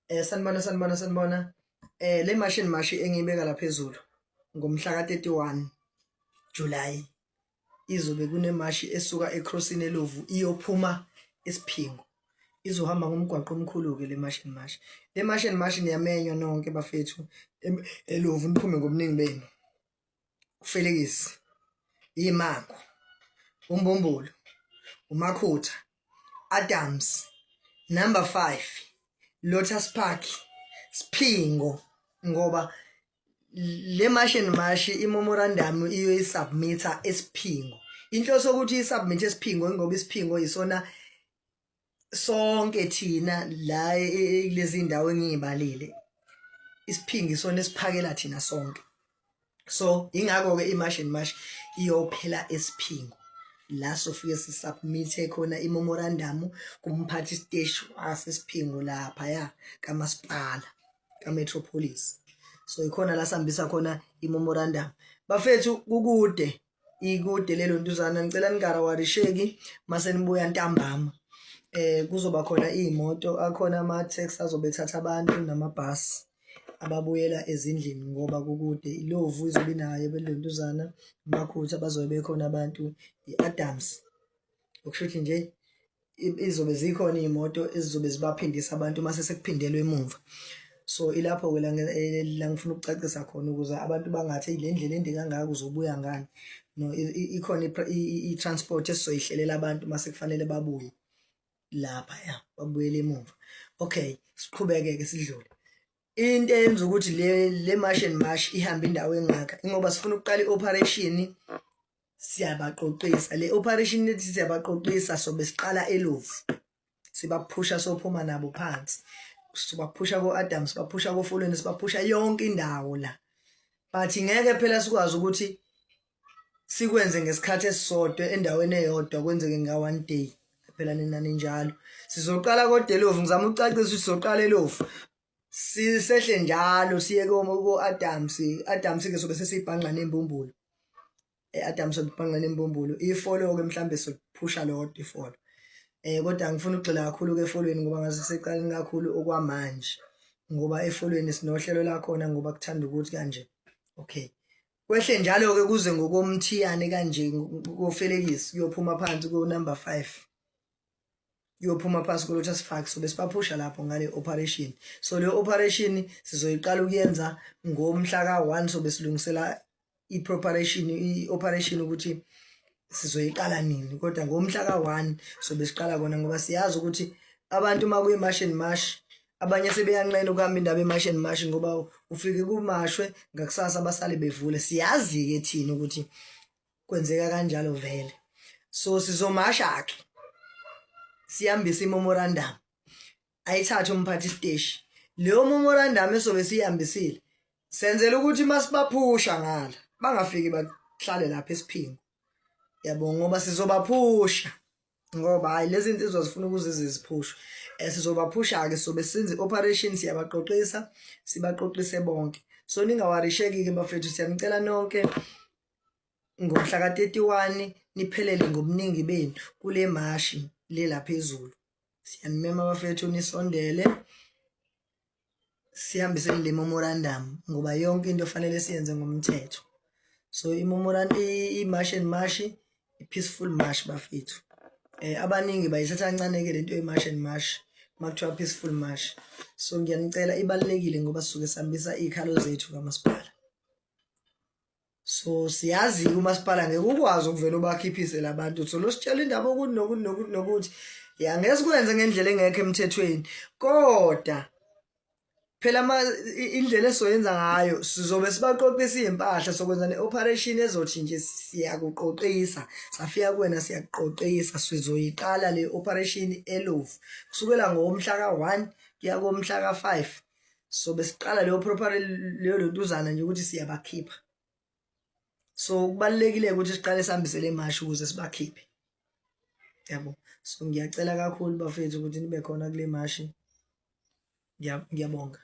Sanibona. Le mashi engiyibeka la phezulu ngomhla ka 31 July izobe kunemashi esuka eCrossing eLovu iyophuma eSiphingo. Izohamba ngomgwaqo omkhulu ke le mashi. Le mashi niyamenywa nonke bafethu eLovu niphume ngobuningi benu. Ufelekisi, iMango, uMbombolo, uMakhutha, Adams, number 5, Lotus Park, Siphingo, ngoba le mashi imemorandum iyo isubmita eSiphingo. Inhloso ukuthi isubmit eSiphingo ngoba iSiphingo isona sonke thina la kulezi ndawo engiyibalile. Isiphingo isona esiphakela thina sonke. So ingakho ke imashi iyophela eSiphingo. La sofike sisubmit khona imemorandum kumphathi stage waseSiphingo lapha ya kaMasipala kaMetropolis. So ikhona la sihambisa khona imemorandum. Bafethu kukude ikude lelo ntuzana ngicela ningawarisheki mase nibuya ntambama. Kuzoba khona imoto akhona ama taxi azobethatha abantu namabhasi ababuyela ezindlini ngoba kukude. iLovu izobe nayo belentuzana Makhutha bazobe bekhona abantu iAdams. Okusho nje izobe zikhona imoto ezizobe zibaphindisa abantu mase sekuphindelwe emuva. So ilapho ke la ngifuna ukucacisa khona ukuze abantu bangathi le ndlela ende kangaka uzobuya ngani. No, ikhona i-transport esizoyihlelela abantu mase kufanele babuye lapha ya babuyele emuva. Okay, siqhubeke ke sidlule. Into eyenza ukuthi le mashi ihambe indawo engaka ingoba sifuna ukuqala ioperation siyabaqoqisa. Le operation ethi siyabaqoqisa sobe siqala eLovu. Sibaphusha sophuma nabo phansi. Sibaphusha koAdams, sibaphusha koFolweni, sibaphusha yonke indawo la. But ngeke phela sikwazi ukuthi sikwenze ngesikhathi esisodwa endaweni eyodwa kwenzeke nga one day. Phela nani njalo. Sizoqala kodwa eLovu ngizama ukucacisa ukuthi sizoqala eLovu. Sisehle njalo siye koAdams ke sobe sesibhanqa nembumbulu. Adams sobhanqa nembumbulu. Ifolo ke mhlambe sophusha lodwa ifolo. Kodwa ngifuna ukugxila kakhulu ke efolweni ngoba ngaze seqaleni kakhulu okwamanje. Ngoba efolweni sinohlelo la khona ngoba kuthanda ukuthi kanje. Okay. Kwehle njalo ke kuze ngokomthiyane kanje kofelekisi kuyophuma phansi ko number 5. Yophuma phansi ko Lotus Park so besibaphusha lapho ngale operation. So le operation sizoyiqala ukuyenza ngomhla ka1 so besilungisela i-operation ukuthi sizoyiqala nini kodwa ngomhla ka1 so besiqala kona ngoba siyazi ukuthi abantu makuyi mash abanye sebeyanqena ukuhamba indaba emash ngoba ufike kumashwe ngakusasa basale bevule. Siyazi ke thina ukuthi kwenzeka kanjalo vele. So sizomasha ke sihambisa imemorandum ayithathe umphathi stage. Leyo memorandum esobe sihambisile senzele ukuthi masibaphusha ngala bangafiki bahlale lapha eSiphingo. Yabo ngoba sizobaphusha ngoba hayi lezi zinto ezizofuna ukuze ziphushwe. Sizobaphusha ke sobe senze operation siyabaqoqisa sibaqoqise bonke. So ningawarisheki ke bafethu siyanicela nonke ngomhla ka 31 niphelele ngobuningi benu kule mashi le laphezulu. Siyanimema bafethu nisondele sihambise le memorandum ngoba yonke into fanele siyenze ngomthetho. So imashi peaceful march bafethu. Abaningi bayithatha kancane ke lento yemarch makuthiwa peaceful march. So ngiyanicela ibalekile ngoba sisuke sihambisa ikhalo zethu kaMasipala. So siyazi uMasipala ngeke ukwazi ukuvela ubakhiphise labantu. So lo sitshela indaba nokuthi ya ngeke sikwenze ngendlela engekho emthethweni. Kodwa phela indlela esoyenza ngayo sizobe sibaqoqisa impahla sokwenza neoperation ezothi nje siyakuqoqisa safika kuwena siyakuqoqisa sizoyiqala le operation eLovu kusukela ngomhla ka1 kuya komhla ka5 so besiqala le proper leyo ntuzana nje ukuthi siyabakhipha. So kubalekile ukuthi siqale sihambise le mashi ukuze sibakhiphe. Yabo. So ngiyacela kakhulu bafethu ukuthi nibe khona kule mashi. Ngiyabonga.